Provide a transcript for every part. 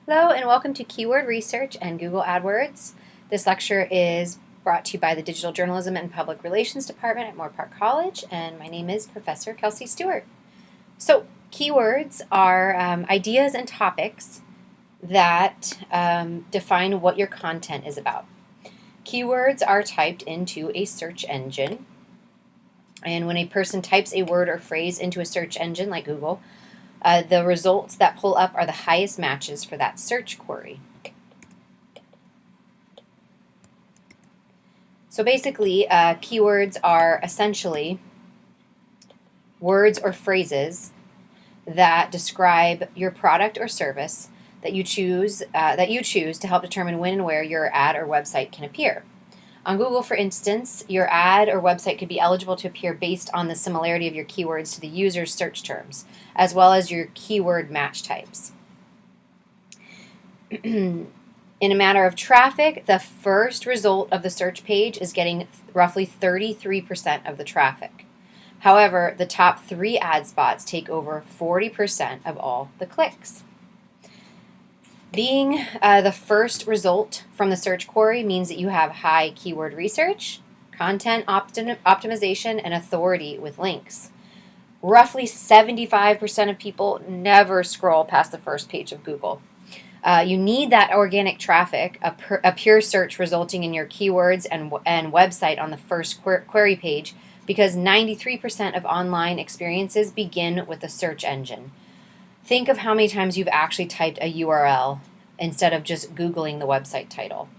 Hello and welcome to Keyword Research and Google AdWords. This lecture is brought to you by the Digital Journalism and Public Relations Department at Moorpark College, and my name is Professor Kelsey Stewart. So, keywords are ideas and topics that define what your content is about. Keywords are typed into a search engine, and when a person types a word or phrase into a search engine like Google, the results that pull up are the highest matches for that search query. So basically, keywords are essentially words or phrases that describe your product or service that you choose to help determine when and where your ad or website can appear. On Google, for instance, your ad or website could be eligible to appear based on the similarity of your keywords to the user's search terms, as well as your keyword match types. In a matter of traffic, the first result of the search page is getting roughly 33% of the traffic. However, the top 3 ad spots take over 40% of all the clicks. Being the first result from the search query means that you have high keyword research, content optimization, and authority with links. Roughly 75% of people never scroll past the first page of Google. You need that organic traffic, a pure search resulting in your keywords and website on the first query page, because 93% of online experiences begin with a search engine. Think of how many times you've actually typed a URL instead of just Googling the website title.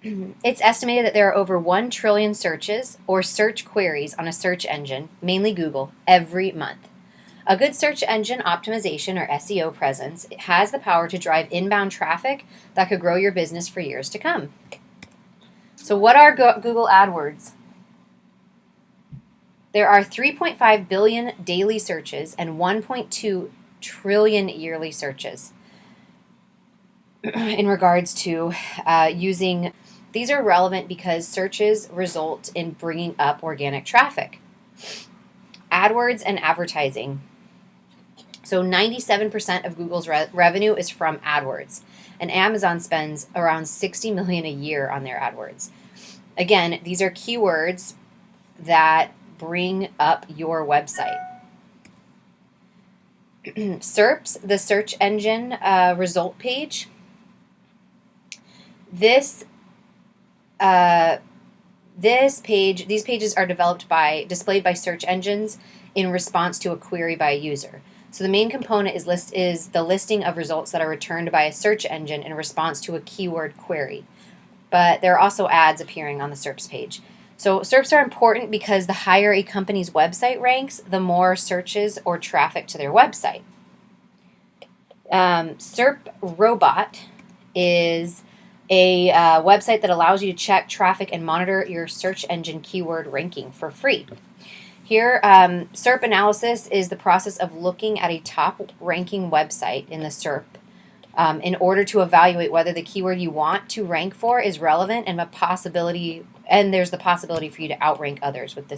It's estimated that there are over 1 trillion searches or search queries on a search engine, mainly Google, every month. A good search engine optimization or SEO presence has the power to drive inbound traffic that could grow your business for years to come. So what are Google AdWords? There are 3.5 billion daily searches and 1.2 trillion yearly searches. In regards to using, these are relevant because searches result in bringing up organic traffic. AdWords and advertising. So 97% of Google's revenue is from AdWords, and Amazon spends around $60 million a year on their AdWords. Again, these are keywords that bring up your website. SERPs, the search engine result page. These pages are displayed by search engines in response to a query by a user. So the main component is the listing of results that are returned by a search engine in response to a keyword query. But there are also ads appearing on the SERPs page. So SERPs are important because the higher a company's website ranks, the more searches or traffic to their website. SERP Robot is a website that allows you to check traffic and monitor your search engine keyword ranking for free. Here, SERP analysis is the process of looking at a top-ranking website in the SERP in order to evaluate whether the keyword you want to rank for is relevant and there's the possibility for you to outrank others with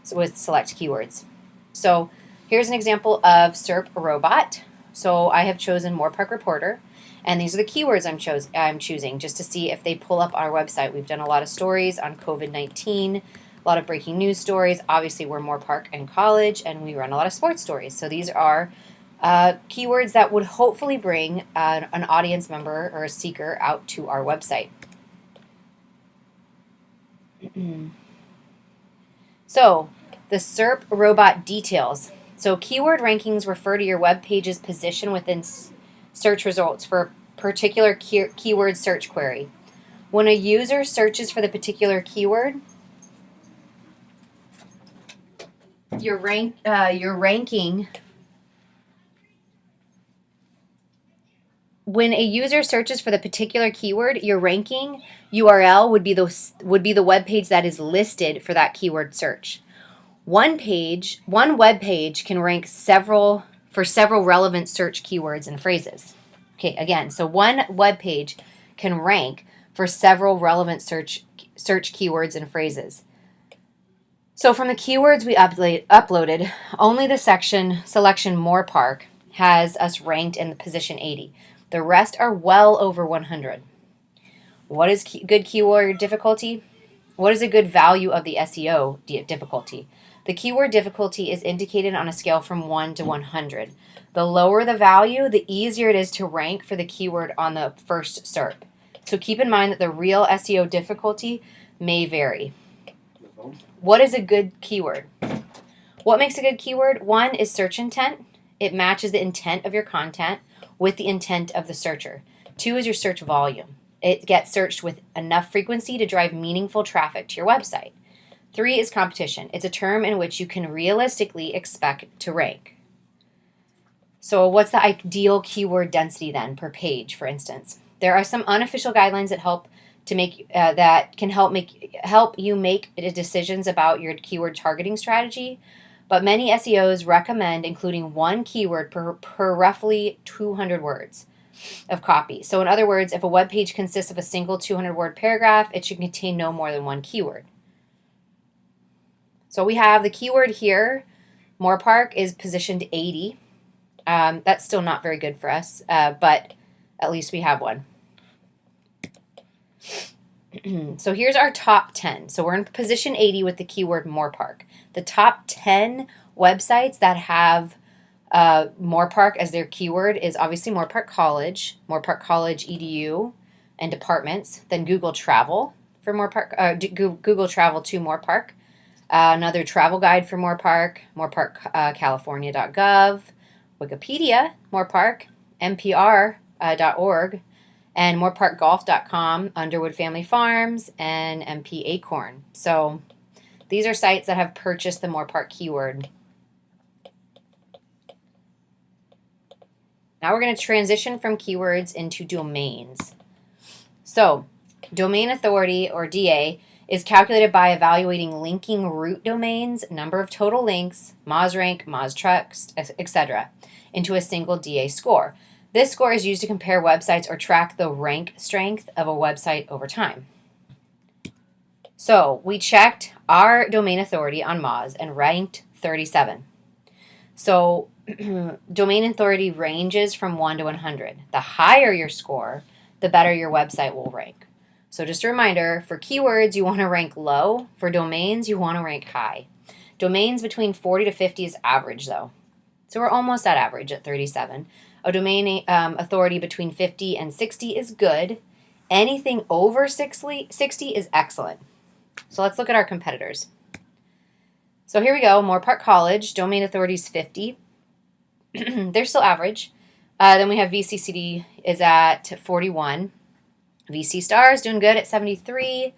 select keywords. So here's an example of SERP Robot. So I have chosen Moorpark Reporter, and these are the keywords I'm choosing just to see if they pull up our website. We've done a lot of stories on COVID-19, a lot of breaking news stories. Obviously, we're Moorpark and College, and we run a lot of sports stories. So these are keywords that would hopefully bring an audience member or a seeker out to our website. So, the SERP Robot details. So, keyword rankings refer to your web page's position within search results for a particular keyword search query. When a user searches for the particular keyword, your ranking. When a user searches for the particular keyword, your ranking URL would be the web page that is listed for that keyword search. One web page can rank for several relevant search keywords and phrases. Okay, again, so one web page can rank for several relevant search keywords and phrases. So from the keywords we uploaded, only the selection Moorpark has us ranked in the position 80. The rest are well over 100. What is good keyword difficulty? What is a good value of the SEO difficulty? The keyword difficulty is indicated on a scale from 1 to 100. The lower the value, the easier it is to rank for the keyword on the first SERP. So keep in mind that the real SEO difficulty may vary. What is a good keyword? What makes a good keyword? One is search intent. It matches the intent of your content with the intent of the searcher. Two is your search volume. It gets searched with enough frequency to drive meaningful traffic to your website. Three is competition. It's a term in which you can realistically expect to rank. So what's the ideal keyword density then per page, for instance? There are some unofficial guidelines that can help you make decisions about your keyword targeting strategy, but many SEOs recommend including one keyword per roughly 200 words of copy. So in other words, if a web page consists of a single 200-word paragraph, it should contain no more than one keyword. So we have the keyword here. Moorpark is positioned 80. That's still not very good for us, but at least we have one. So here's our top 10. So we're in position 80 with the keyword Moorpark. The top 10 websites that have Moorpark as their keyword is obviously Moorpark College EDU and departments, then Google Travel for Moorpark, Google Travel to Moorpark, another travel guide for Moorpark, California.gov, Wikipedia, Moorpark, NPR.org, and moorparkgolf.com, Underwood Family Farms, and MP Acorn. So these are sites that have purchased the Moorpark keyword. Now we're going to transition from keywords into domains. So domain authority, or DA, is calculated by evaluating linking root domains, number of total links, Moz rank, Moz trust, etc., into a single DA score. This score is used to compare websites or track the rank strength of a website over time. So we checked our domain authority on Moz and ranked 37. So domain authority ranges from 1 to 100. The higher your score, the better your website will rank. So just a reminder, for keywords, you want to rank low. For domains, you want to rank high. Domains between 40 to 50 is average, though. So we're almost at average at 37. A domain authority between 50 and 60 is good. Anything over 60 is excellent. So let's look at our competitors. So here we go. Moorpark College, domain authority is 50. They're still average. Then we have VCCD is at 41. VC Star is doing good at 73.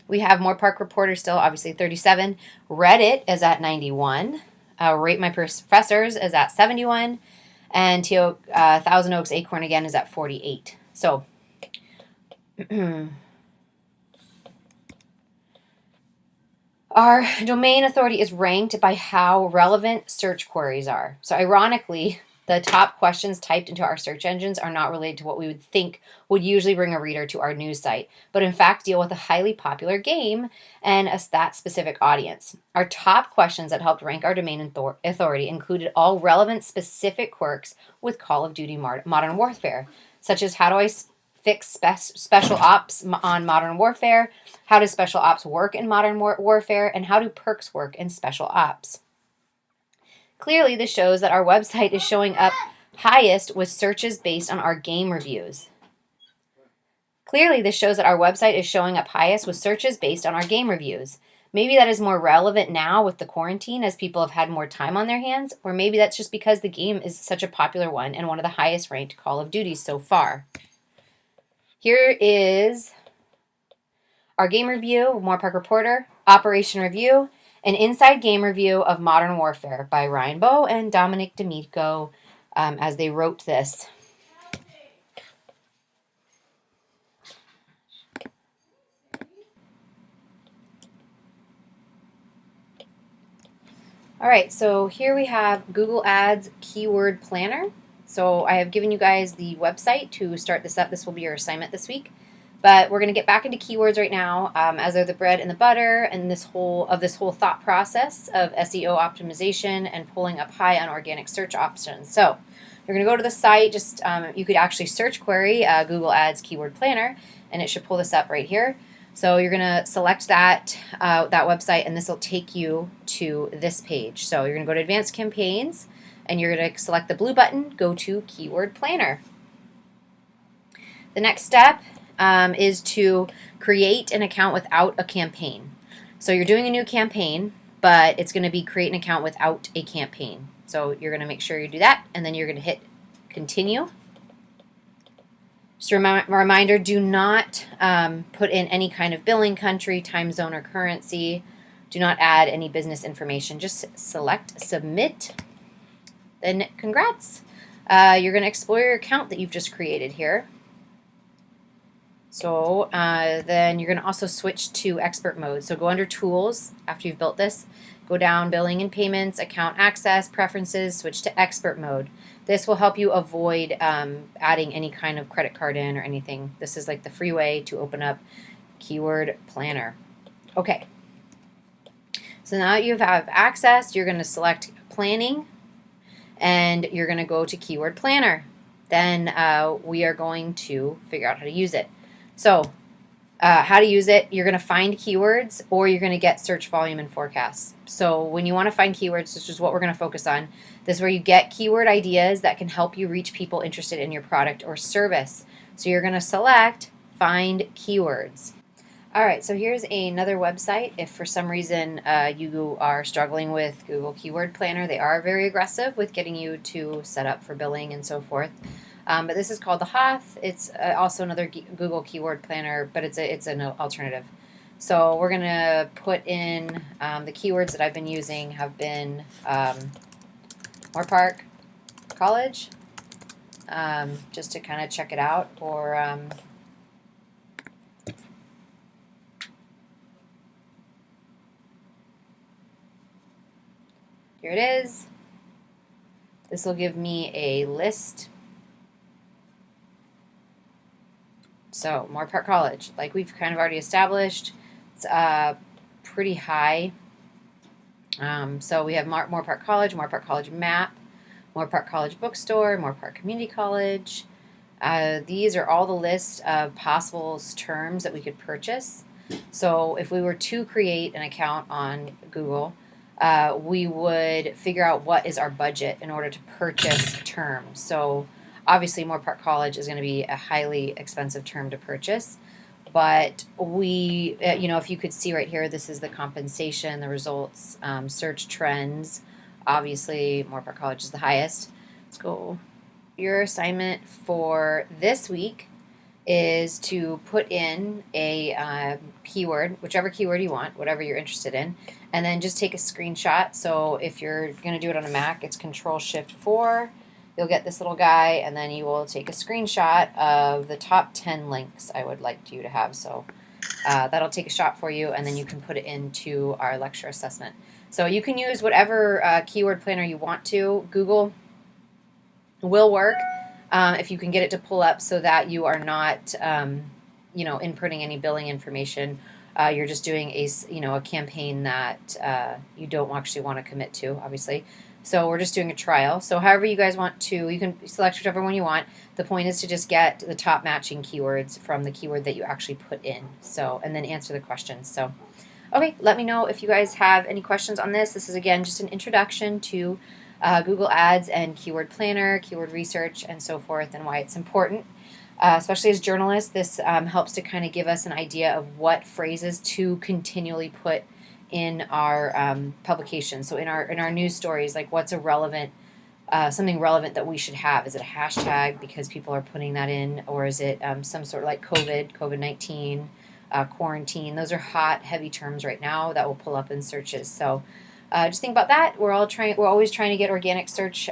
We have Moorpark Reporter still, obviously 37. Reddit is at 91. Rate My Professors is at 71. And Thousand Oaks Acorn again is at 48. So our domain authority is ranked by how relevant search queries are. So ironically, the top questions typed into our search engines are not related to what we would think would usually bring a reader to our news site, but in fact deal with a highly popular game and that specific audience. Our top questions that helped rank our domain authority included all relevant specific quirks with Call of Duty Modern Warfare, such as how do I fix special ops on Modern Warfare, how does special ops work in Modern Warfare, and how do perks work in special ops. Clearly, this shows that our website is showing up highest with searches based on our game reviews. Maybe that is more relevant now with the quarantine as people have had more time on their hands, or maybe that's just because the game is such a popular one and one of the highest ranked Call of Duties so far. Here is our game review, Moorpark Reporter, Operation Review, an inside game review of Modern Warfare by Ryan Bowe and Dominic D'Amico as they wrote this. All right, so here we have Google Ads Keyword Planner. So I have given you guys the website to start this up. This will be your assignment this week. But we're going to get back into keywords right now, as are the bread and the butter, and this whole thought process of SEO optimization and pulling up high on organic search options. So You're going to go to the site. Just you could actually search query Google Ads Keyword Planner, and it should pull this up right here. So you're going to select that website, and this will take you to this page. So you're going to go to Advanced Campaigns, and you're going to select the blue button, go to Keyword Planner. The next step is to create an account without a campaign. So you're doing a new campaign, but it's going to be create an account without a campaign. So you're going to make sure you do that, and then you're going to hit continue. Just a reminder, do not put in any kind of billing country, time zone, or currency. Do not add any business information. Just select submit. Then congrats. You're going to explore your account that you've just created here. So then you're going to also switch to expert mode. So go under tools after you've built this. Go down billing and payments, account access, preferences, switch to expert mode. This will help you avoid adding any kind of credit card in or anything. This is like the free way to open up Keyword Planner. Okay. So now you have access, you're going to select planning, and you're going to go to Keyword Planner. Then we are going to figure out how to use it. So how to use it, you're going to find keywords, or you're going to get search volume and forecasts. So when you want to find keywords, which is what we're going to focus on, this is where you get keyword ideas that can help you reach people interested in your product or service. So you're going to select find keywords. All right, so here's another website. If for some reason you are struggling with Google Keyword Planner, they are very aggressive with getting you to set up for billing and so forth. But this is called the Hoth. It's also another Google Keyword Planner, but it's an alternative. So we're going to put in the keywords that I've been using have been Moorpark College, just to kind of check it out, or here it is. This will give me a list. So Moorpark College, like we've kind of already established, it's pretty high. So we have Moorpark College Map, Moorpark College Bookstore, Moorpark Community College. These are all the list of possible terms that we could purchase. So if we were to create an account on Google, we would figure out what is our budget in order to purchase terms. So obviously, Moorpark College is going to be a highly expensive term to purchase, but we, if you could see right here, this is the compensation, the results, search trends. Obviously, Moorpark College is the highest. Let's go. Your assignment for this week is to put in a keyword, whichever keyword you want, whatever you're interested in, and then just take a screenshot. So if you're going to do it on a Mac, it's Control-Shift-4. You'll get this little guy, and then you will take a screenshot of the top 10 links I would like you to have. So that'll take a shot for you, and then you can put it into our lecture assessment. So you can use whatever keyword planner you want to. Google will work if you can get it to pull up so that you are not, inputting any billing information. You're just doing a campaign that you don't actually want to commit to, obviously. So we're just doing a trial. So however you guys want to, you can select whichever one you want. The point is to just get the top matching keywords from the keyword that you actually put in. So, and then answer the questions. So, okay, let me know if you guys have any questions on this. This is, again, just an introduction to Google Ads and Keyword Planner, keyword research, and so forth, and why it's important. Especially as journalists, this helps to kind of give us an idea of what phrases to continually put in our publication. So in our news stories, like what's a relevant, something relevant that we should have? Is it a hashtag because people are putting that in, or is it some sort of like COVID-19, quarantine? Those are hot, heavy terms right now that will pull up in searches. So just think about that. We're always trying to get organic search,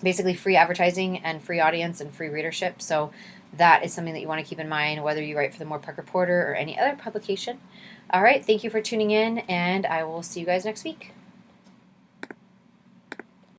basically free advertising and free audience and free readership. So that is something that you want to keep in mind, whether you write for the Moorpark Reporter or any other publication. All right, thank you for tuning in, and I will see you guys next week.